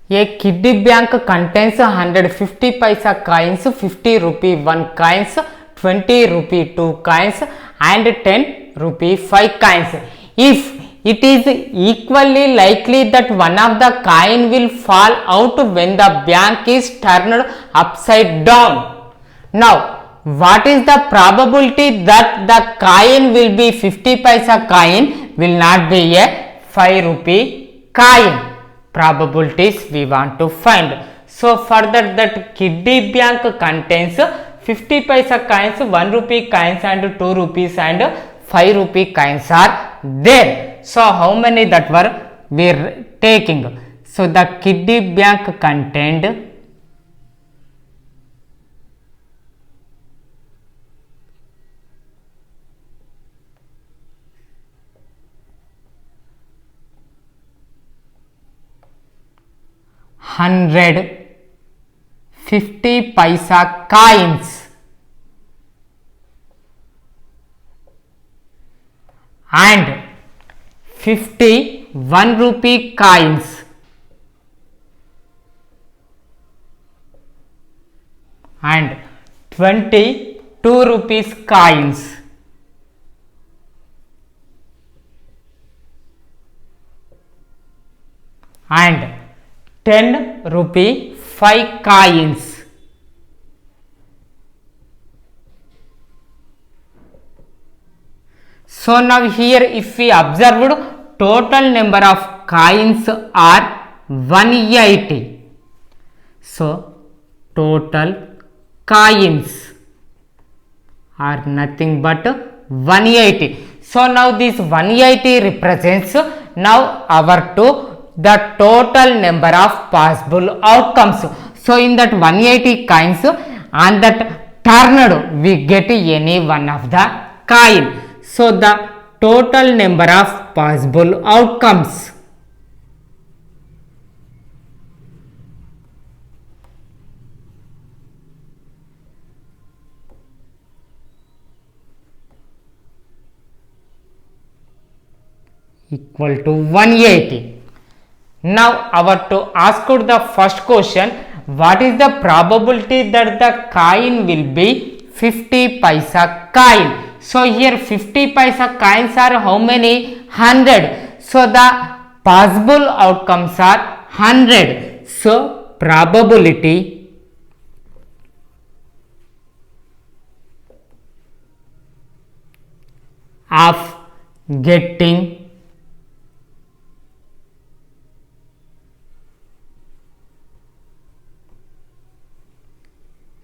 A kiddie bank contains 150 paisa coins, 50 rupee 1 coins, 20 rupee 2 coins and 10 rupee 5 coins. If it is equally likely that one of the coin will fall out when the bank is turned upside down. Now, what is the probability that the coin will be 50 paisa coin will not be a 5 rupee coin? Probabilities we want to find. So further, that kiddie bank contains 50 paisa coins, 1 rupee coins and 2 rupees and 5 rupee coins are there. So how many that were we are taking? So the kiddie bank contained 150 paisa coins and 50 1 rupee coins and 20 2 rupees coins and 10 rupee 5 coins. So now here if we observed, total number of coins are 180. So total coins are nothing but 180. So now this 180 represents now our to the total number of possible outcomes. So in that 180 coins, on that turned we get any one of the coin. So the total number of possible outcomes equal to 180. Now our to ask the first question, what is the probability that the coin will be 50 paisa coin? So here 50 paisa coins are how many? 100. So the possible outcomes are 100. So probability of getting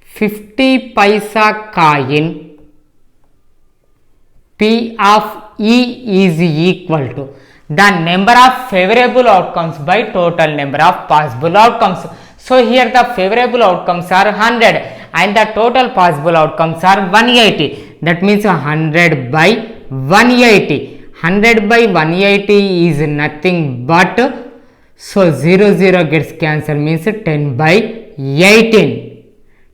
50 paisa coin P of E is equal to the number of favorable outcomes by total number of possible outcomes. So here the favorable outcomes are 100 and the total possible outcomes are 180. That means 100 by 180. 100 by 180 is nothing but, so 0 gets cancelled, means 10 by 18.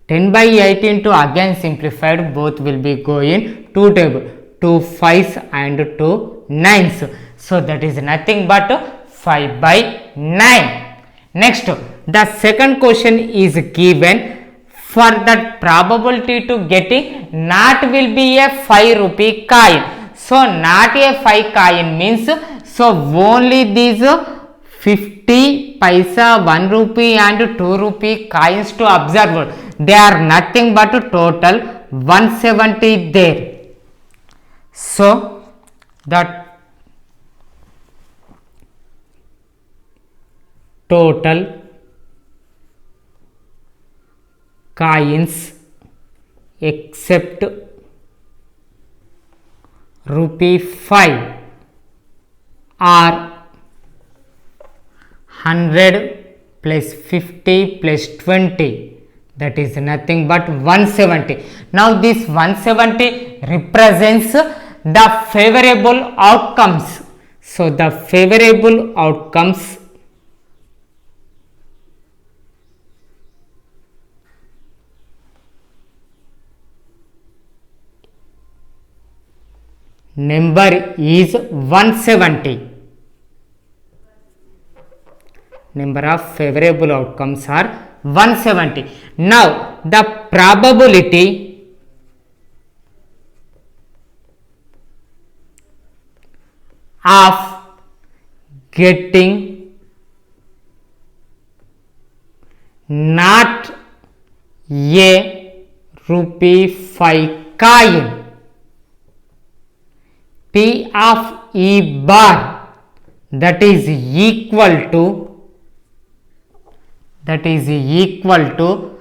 10 by 18 to again simplified, both will be going 2 table, 2 5s and 2 9s. So that is nothing but 5 by 9. Next, the second question is given for that probability to getting not will be a 5 rupee coin. So not a 5 coin means, so only these 50 paisa 1 rupee and 2 rupee coins to observe. They are nothing but total 170 there. So that total coins except rupee 5 are 100 plus 50 plus 20, that is nothing but 170. Now this 170 represents the favorable outcomes. So the favorable outcomes number is 170. number of favorable outcomes are 170. Now the probability of getting not a rupee 5 coin P of E bar, that is equal to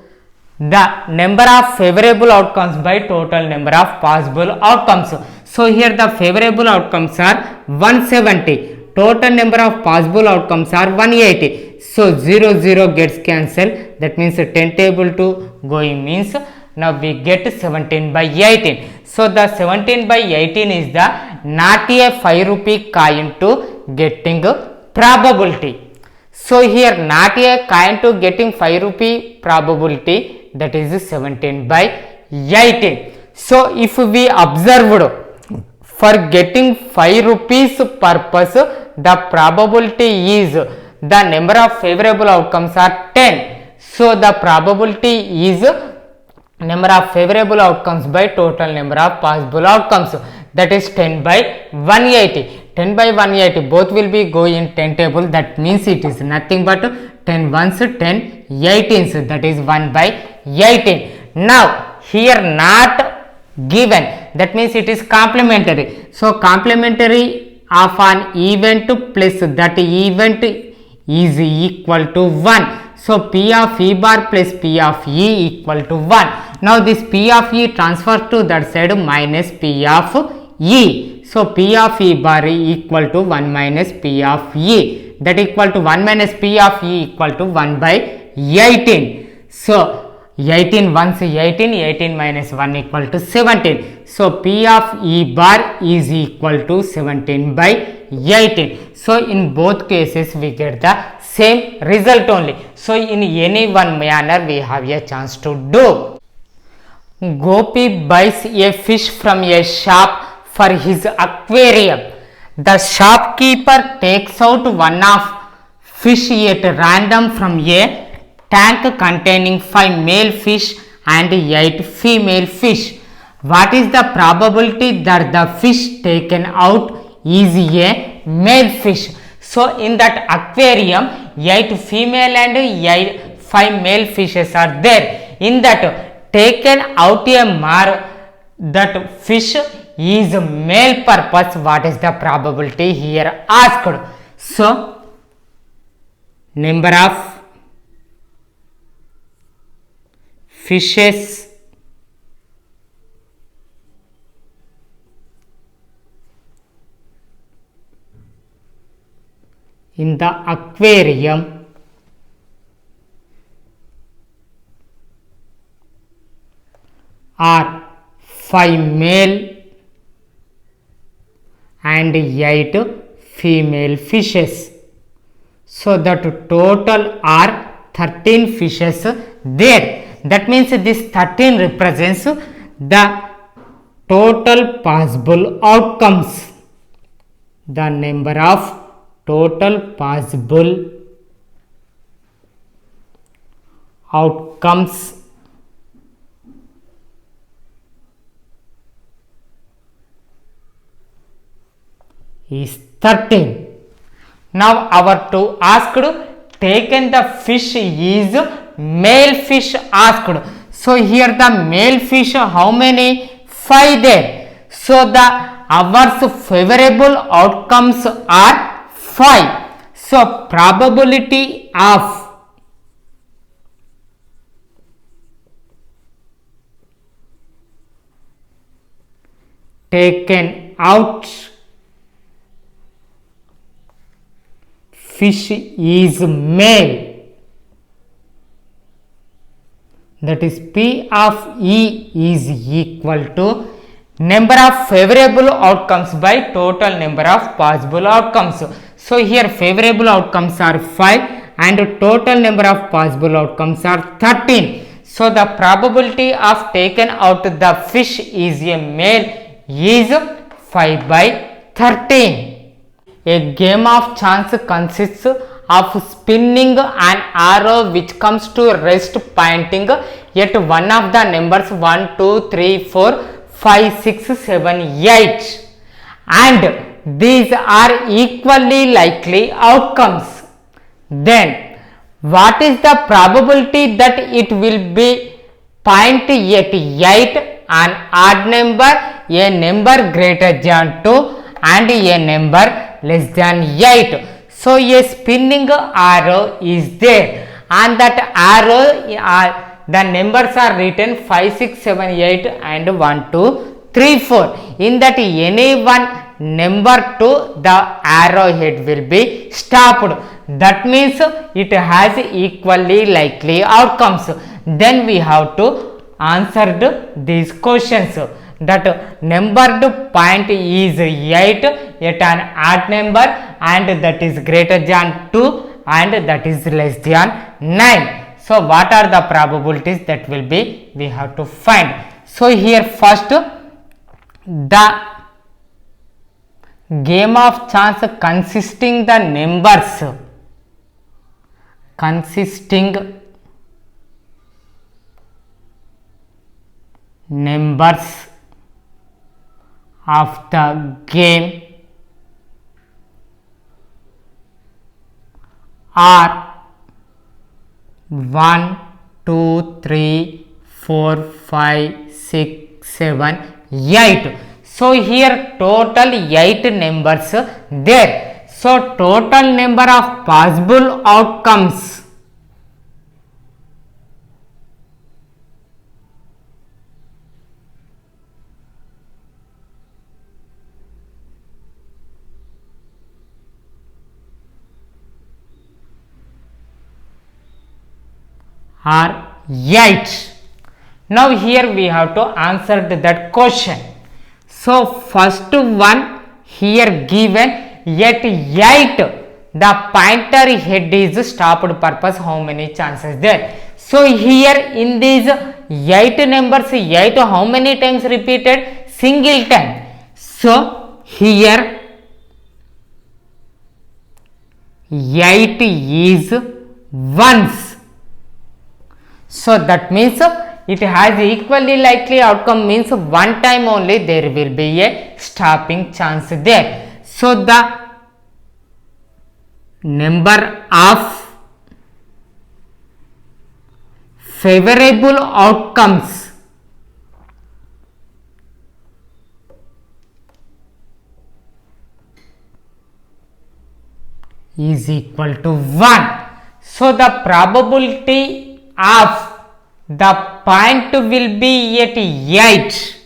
the number of favorable outcomes by total number of possible outcomes. So here the favorable outcomes are 170, total number of possible outcomes are 180. So 0 0 gets cancelled, that means 10 table to going means now we get 17 by 18. So the 17 by 18 is the not a 5 rupee coin to getting probability. So here not a coin to getting 5 rupee probability, that is 17 by 18. So if we observed for getting 5 rupees purpose, the probability is the number of favorable outcomes are 10. So the probability is number of favorable outcomes by total number of possible outcomes, that is 10 by 180. 10 by 180 both will be go in 10 table, that means it is nothing but 10 ones 10 18s, that is 1 by 18. Now here not given, that means it is complementary. So complementary of an event plus that event is equal to 1. So P of E bar plus P of E equal to 1. Now this P of E transfers to that side minus P of E. So P of E bar equal to 1 minus P of E, that equal to 1 minus P of E equal to 1 by 18. So 18 once 18, 18 minus 1 equal to 17. So P of E bar is equal to 17 by 18. So in both cases we get the same result only. So in any one manner we have a chance to do. Gopi buys a fish from a shop for his aquarium. The shopkeeper takes out one of fish at random from a tank containing 5 male fish and 8 female fish. What is the probability that the fish taken out is a male fish? So in that aquarium 8 female and 5 male fishes are there. In that taken out a that fish is male purpose, what is the probability here asked? So number of fishes in the aquarium are 5 male and 8 female fishes. So that total are 13 fishes there. That means this 13 represents the total possible outcomes. The number of total possible outcomes is 13. Now our to asked taken the fish is male fish asked. So here the male fish how many? 5 there. So the our favorable outcomes are 5. So probability of taken out fish is male, that is P of E is equal to number of favorable outcomes by total number of possible outcomes. So here favorable outcomes are 5 and total number of possible outcomes are 13. So the probability of taken out the fish is a male is 5 by 13. A game of chance consists of spinning an arrow which comes to rest pointing at one of the numbers 1, 2, 3, 4, 5, 6, 7, 8, and these are equally likely outcomes, then what is the probability that it will be point at 8, an odd number, a number greater than 2 and a number less than 8. So a spinning arrow is there, and that arrow the numbers are written 5, 6, 7, 8 and 1, 2, 3, 4. In that any one number to the arrowhead will be stopped. That means it has equally likely outcomes. Then we have to answer these questions. That numbered point is 8 at an odd number, and that is greater than 2 and that is less than 9. So what are the probabilities that will be, we have to find. So here first, the game of chance consisting the numbers of the game are 1, 2, 3, 4, 5, 6, 7, 8. So here total 8 numbers there. So total number of possible outcomes are 8. Now here we have to answer that question. So first one here given at 8 the pointer head is stopped purpose, how many chances there? So here in these 8 numbers, 8 how many times repeated? Single time. So here 8 is once. So that means it has equally likely outcome, means one time only there will be a stopping chance there. So the number of favorable outcomes is equal to 1. So the probability of the point will be at 8.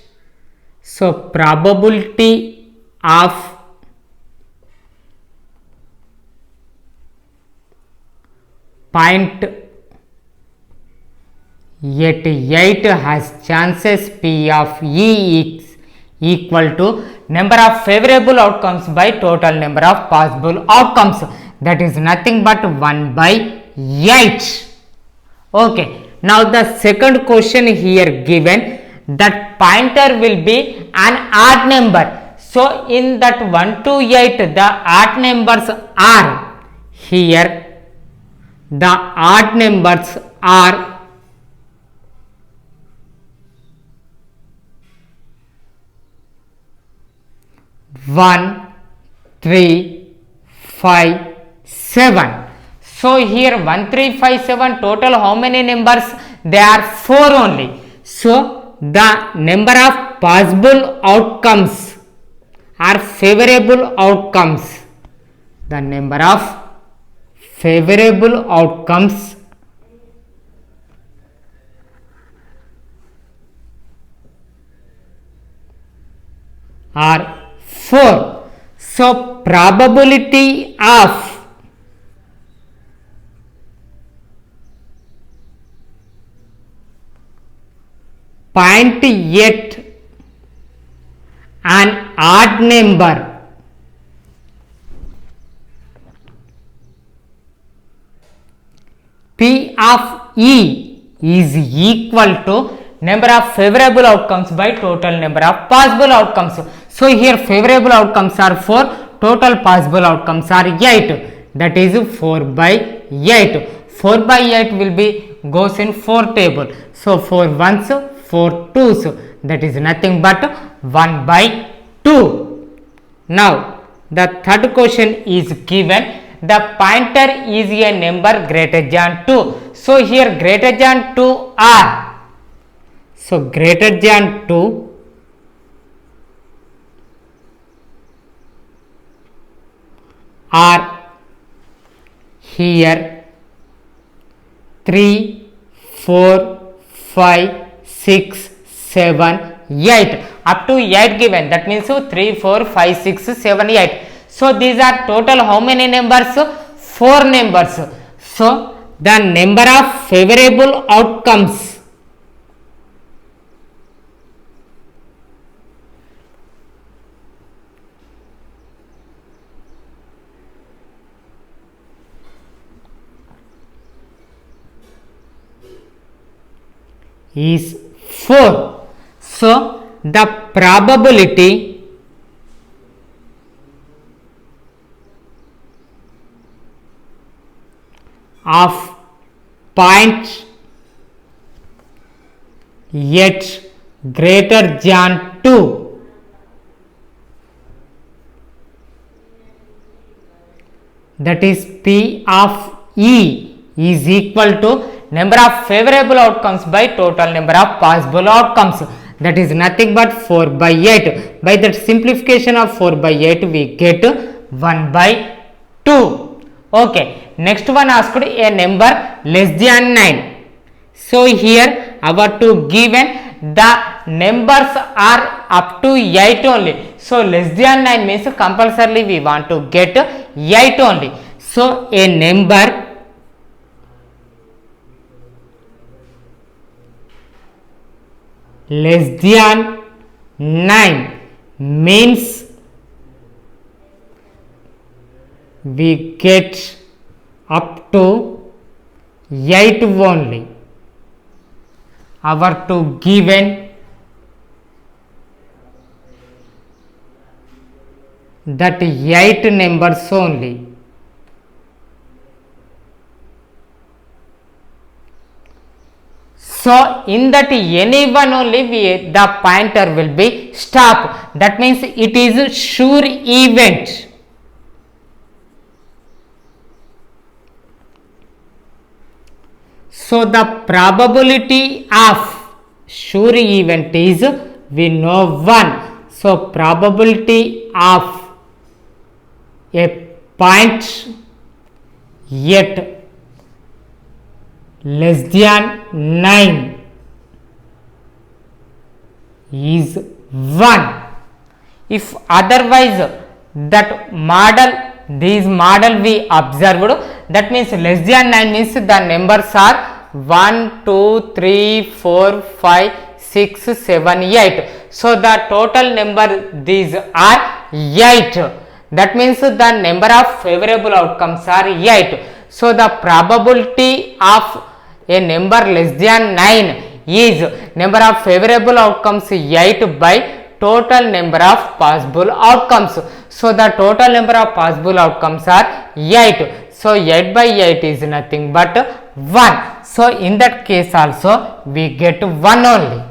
So probability of point at 8 has chances P of E is equal to number of favorable outcomes by total number of possible outcomes, that is nothing but 1 by 8. Okay, now the second question here given, that pointer will be an odd number. So in that 1 to 8 the odd numbers are, here the odd numbers are 1, 3, 5, 7. So here 1, 3, 5, 7 total how many numbers? They are 4 only. So the number of possible outcomes are favorable outcomes. The number of favorable outcomes are 4. So probability of point at an odd number P of E is equal to number of favorable outcomes by total number of possible outcomes. So here favorable outcomes are 4, total possible outcomes are 8. that is 4 by 8. 4 by 8 will be goes in 4 table. So 4 ones, 4 twos, that is nothing but 1 by 2. Now the third question is given. The pointer is a number greater than 2. So here greater than 2 are. So greater than 2 are here 3, 4, 5, 6, 7, 8. Up to 8 given. That means 3, 4, 5, 6, 7, 8. So these are total how many numbers? 4 numbers. So the number of favorable outcomes is 4. So the probability of point yet greater than 2 that is P of E is equal to number of favorable outcomes by total number of possible outcomes, that is nothing but 4 by 8. By that simplification of 4 by 8 we get 1 by 2. Okay, next one asked a number less than 9. So here our two given the numbers are up to 8 only. So less than 9 means compulsorily we want to get 8 only. So a number less than 9 means we get up to 8 only. Our two given that 8 numbers only. So in that any one only the pointer will be stop. That means it is a sure event. So the probability of sure event is we know 1. So probability of a point yet less than 9 is 1. If otherwise that model, this model we observed, that means less than 9 means the numbers are 1, 2, 3, 4, 5, 6, 7, 8. So the total number these are 8. That means the number of favorable outcomes are 8. So the probability of a number less than 9 is number of favorable outcomes 8 by total number of possible outcomes. So the total number of possible outcomes are 8. So 8 by 8 is nothing but 1. So in that case also we get 1 only.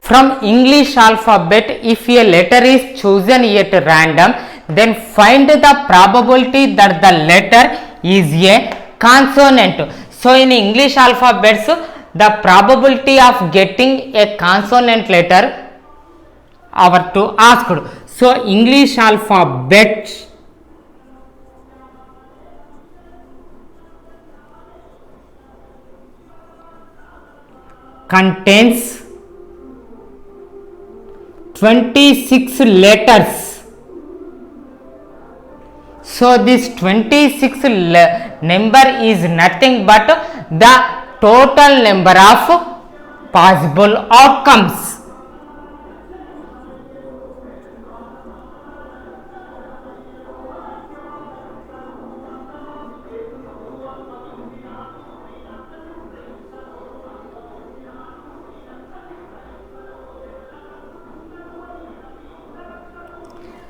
From English alphabet, if a letter is chosen at random, then find the probability that the letter is a consonant. So in English alphabets, the probability of getting a consonant letter our to asked. So English alphabet contains 26 letters. So this 26 number is nothing but the total number of possible outcomes.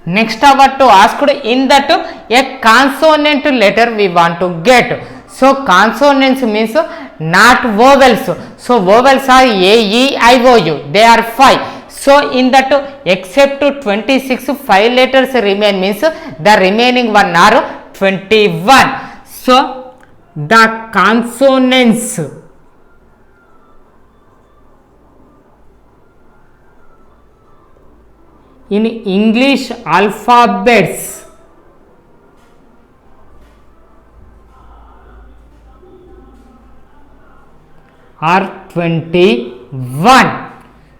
Next our to ask in that a consonant letter we want to get. So consonants means not vowels. So vowels are A, E, I, O, U. They are 5. So in that except 26 5 letters remain means the remaining one are 21. So the consonants in English alphabets are 21.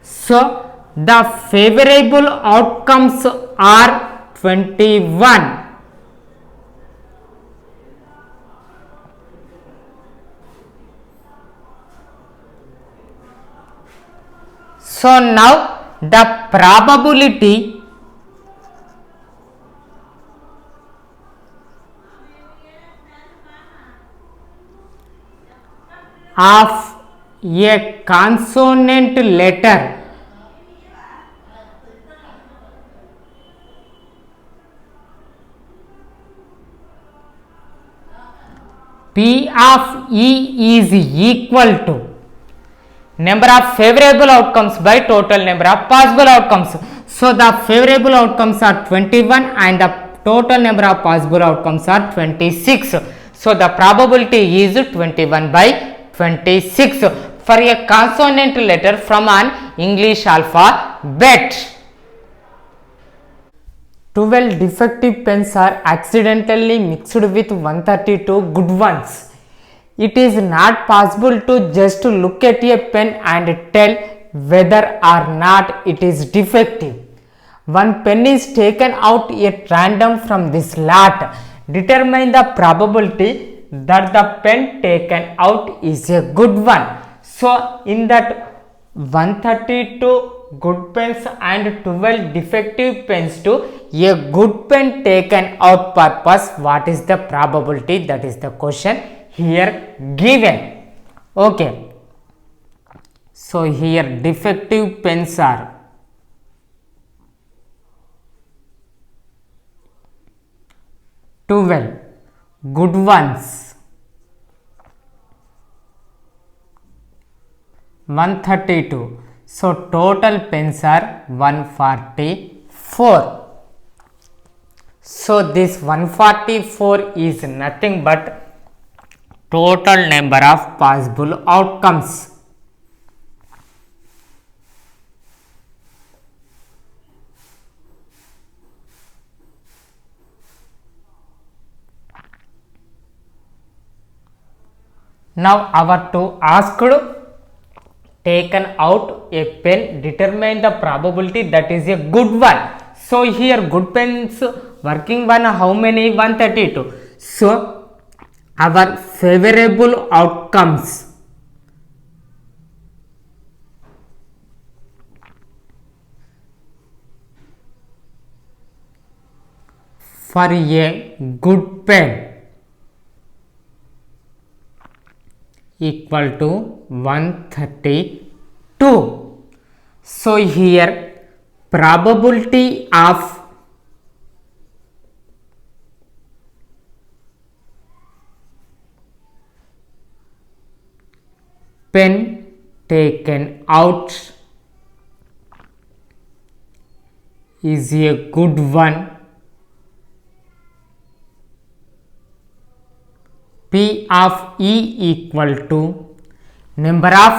So the favorable outcomes are 21. So now the probability of a consonant letter P of E is equal to number of favorable outcomes by total number of possible outcomes. So the favorable outcomes are 21 and the total number of possible outcomes are 26. So the probability is 21 by 26 for a consonant letter from an English alphabet. 12 defective pens are accidentally mixed with 132 good ones. It is not possible to just look at a pen and tell whether or not it is defective. One pen is taken out at random from this lot. Determine the probability that the pen taken out is a good one. So in that 132 good pens and 12 defective pens to a good pen taken out purpose, what is the probability? That is the question here given. Okay, so here defective pens are good ones 132. So total pens are 144. So this 144 is nothing but total number of possible outcomes. Now our to asked taken out a pen, determine the probability that is a good one. So here good pens working one how many? 132. So our favorable outcomes for a good pen equal to 132. So here probability of pen taken out is a good one. P of E equal to number of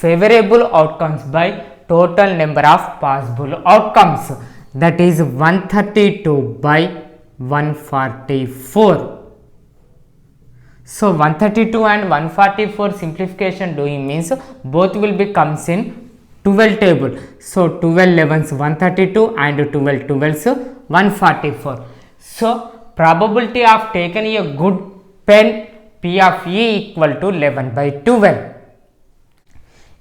favorable outcomes by total number of possible outcomes, that is 132 by 144. So 132 and 144 simplification doing means both will be comes in 12 table. So 12 11s 132 and 12 12s 144. So probability of taking a good pen P of E equal to 11 by 12.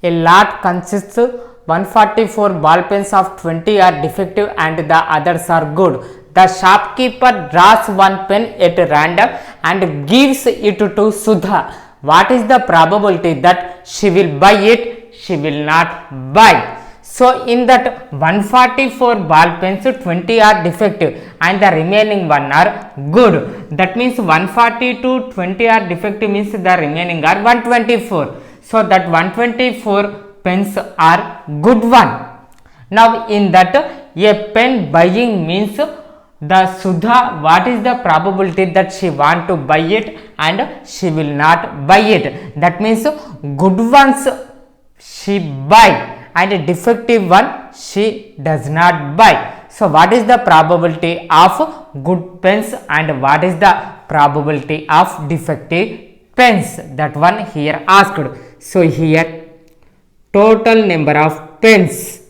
A lot consists 144 ball pens of 20 are defective and the others are good. The shopkeeper draws one pen at random and gives it to Sudha. What is the probability that she will buy it? She will not buy. So in that 144 ball pens, 20 are defective and the remaining one are good. That means 140 to 20 are defective means the remaining are 124. So that 124 pens are good one. Now in that a pen buying means the Sudha, what is the probability that she want to buy it and she will not buy it? That means good ones she buy and defective one she does not buy. So what is the probability of good pens and what is the probability of defective pens? That one here asked. So here total number of pens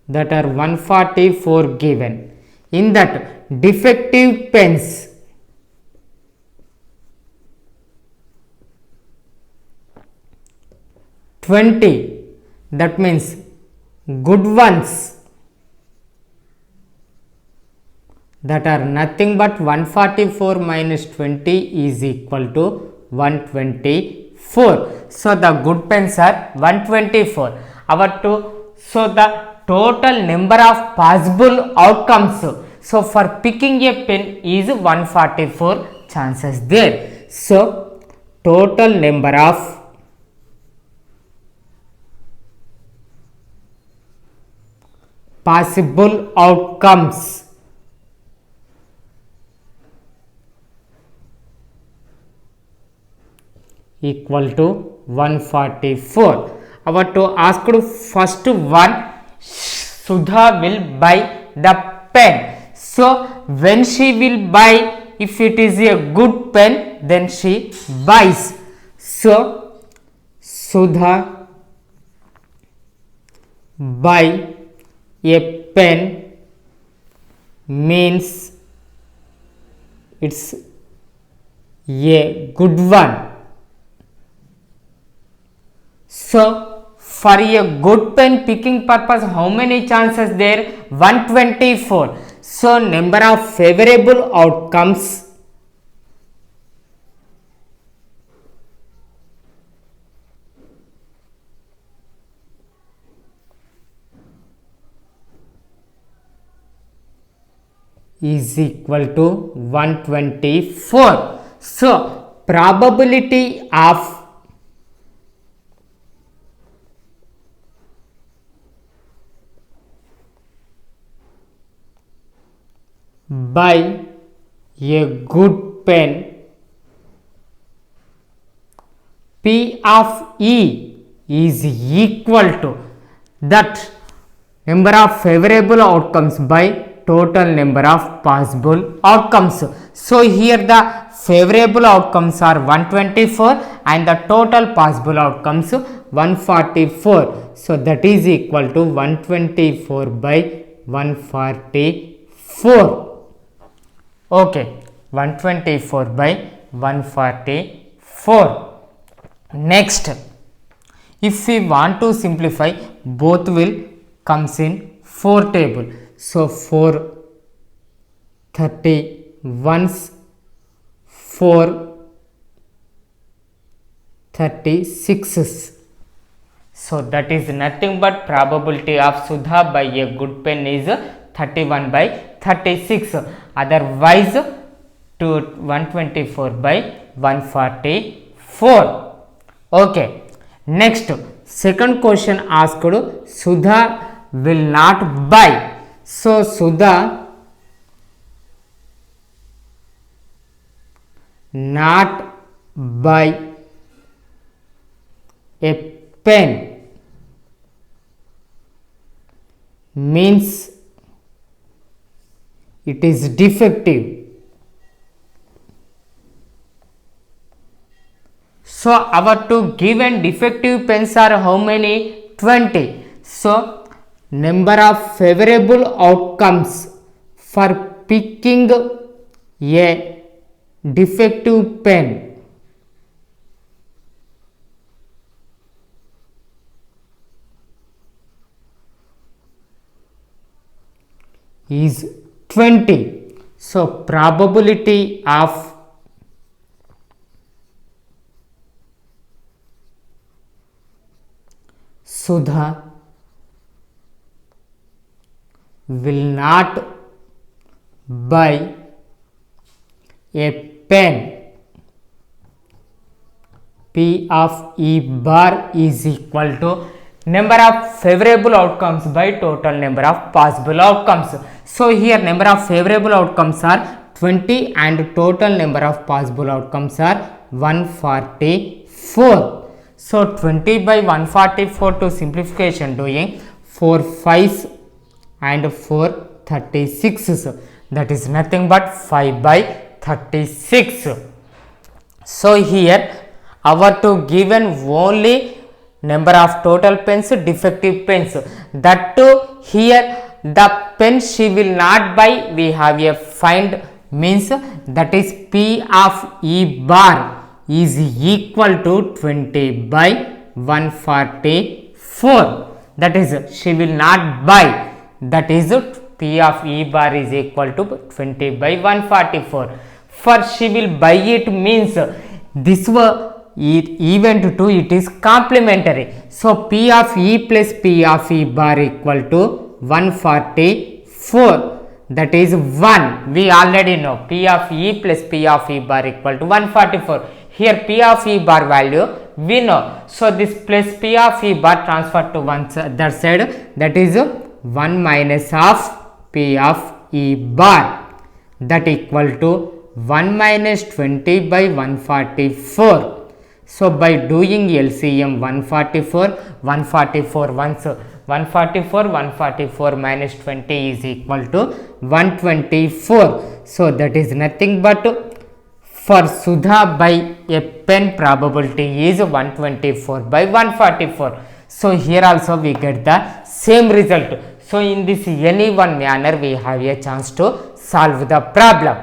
that are 144 given. In that defective pens 20, that means good ones that are nothing but 144 minus 20 is equal to 124. So the good pens are 124. So the total number of possible outcomes, so for picking a pen is 144 chances there. So total number of possible outcomes equal to 144. Our to ask first one, Sudha will buy the pen. So when she will buy, if it is a good pen, then she buys. So Sudha buy a pen means it's a good one. So for a good pen picking purpose, how many chances there? 124. So number of favorable outcomes is equal to 124. So probability of buy a good pen P of E is equal to that number of favorable outcomes by total number of possible outcomes. So here the favorable outcomes are 124 and the total possible outcomes 144. So that is equal to 124 by 144. Okay, 124 by 144. Next, if we want to simplify, both will comes in 4 table. So 4 31s, 4 36s. So that is nothing but probability of Sudha by a good pen is 31 by 36. Otherwise to 124 by 144. Okay. Next, second question asked, Sudha will not buy. So Sudha not buy a pen means it is defective. So our two given defective pens are how many? 20. So number of favorable outcomes for picking a defective pen is 20. So probability of Sudha will not buy a pen. P of E bar is equal to number of favorable outcomes by total number of possible outcomes. So here number of favorable outcomes are 20 and total number of possible outcomes are 144. So 20 by 144 to simplification doing 4 5s and 4 36s, that is nothing but 5 by 36. So here our to given only number of total pens, defective pens, that too here the pen she will not buy, we have a find, means that is P of E bar is equal to 20 by 144, that is she will not buy, that is P of E bar is equal to 20 by 144. For she will buy it means this event 2 it is complementary. So P of E plus P of E bar equal to 144, that is 1. We already know P of E plus P of E bar equal to 144. Here P of E bar value we know. So this plus P of E bar transfer to one that side, that is 1 minus of P of E bar, that equal to 1 minus 20 by 144. So by doing LCM 144 once 144 minus 20 is equal to 124. So that is nothing but for Sudha buy a pen probability is 124 by 144. So here also we get the same result. So in this any one manner we have a chance to solve the problem.